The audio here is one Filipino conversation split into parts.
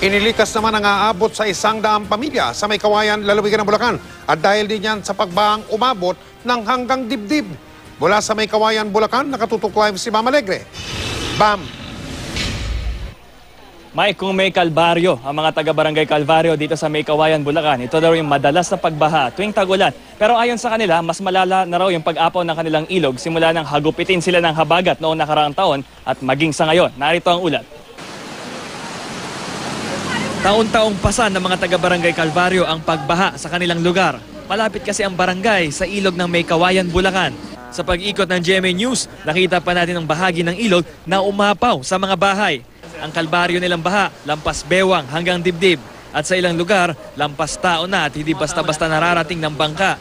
Inilikas naman ang aabot sa 100 pamilya sa may kawayan lalawigan ng Bulacan. At dahil din yan sa pagbahang umabot ng hanggang dibdib. Mula sa may kawayan Bulacan, nakatutok live si Mama Alegre. Bam! Mike, kung may kalbaryo, ang mga taga-barangay Calvario dito sa may kawayan Bulacan, ito daw yung madalas na pagbaha tuwing tag-ulan. Pero ayon sa kanila, mas malala na raw yung pag-apaw ng kanilang ilog simula nang hagupitin sila ng habagat noong nakaraang taon at maging sa ngayon. Narito ang ulat. Taon-taong pasan ng mga taga-barangay Calvario ang pagbaha sa kanilang lugar. Malapit kasi ang barangay sa ilog ng may kawayan Bulacan. Sa pag-ikot ng GMA News, nakita pa natin ang bahagi ng ilog na umapaw sa mga bahay. Ang kalbaryo nilang baha, lampas bewang hanggang dibdib. At sa ilang lugar, lampas tao na at hindi basta-basta nararating ng bangka.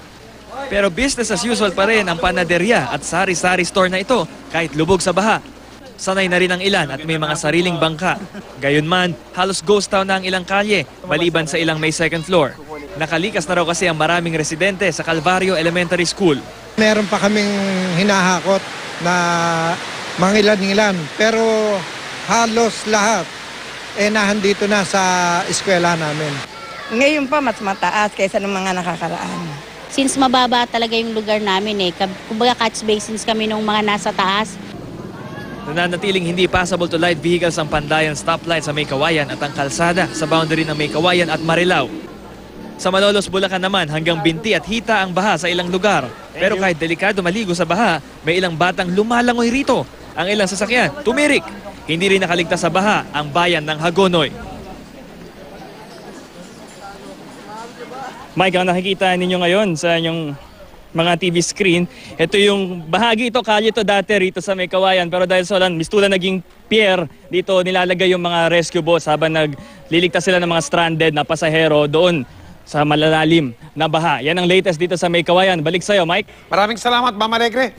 Pero business as usual pa rin ang panaderya at sari-sari store na ito kahit lubog sa baha. Sanay na rin ang ilan at may mga sariling bangka. Gayunman, halos ghost town na ang ilang kalye, maliban sa ilang may second floor. Nakalikas na raw kasi ang maraming residente sa Calvario Elementary School. Meron pa kaming hinahakot na mga ilan-ilan, pero halos lahat nahandito na sa eskwela namin. Ngayon pa mas mataas kaysa ng mga nakakaraan. Since mababa talaga yung lugar namin kumbaga catch basins kami nung mga nasa taas. Nananatiling hindi passable to light vehicles ang Pandayan stoplight sa May Kawayan at ang kalsada sa boundary ng May Kawayan at Marilao. Sa Malolos, Bulacan naman, hanggang binti at hita ang baha sa ilang lugar. Pero kahit delikado maligo sa baha, may ilang batang lumalangoy rito. Ang ilang sasakyan, tumirik. Hindi rin nakaligtas sa baha ang bayan ng Hagonoy. Mike, ang nakikita ninyo ngayon sa inyong mga TV screen, ito yung bahagi ito, kalye ito dati rito sa May Kawayan. Pero dahil sa ulan, mistulan naging pier, dito nilalagay yung mga rescue boats habang nagliligtas sila ng mga stranded na pasahero doon sa malalalim na baha. Yan ang latest dito sa May Kawayan. Balik sa'yo, Mike. Maraming salamat, Mama Alegre.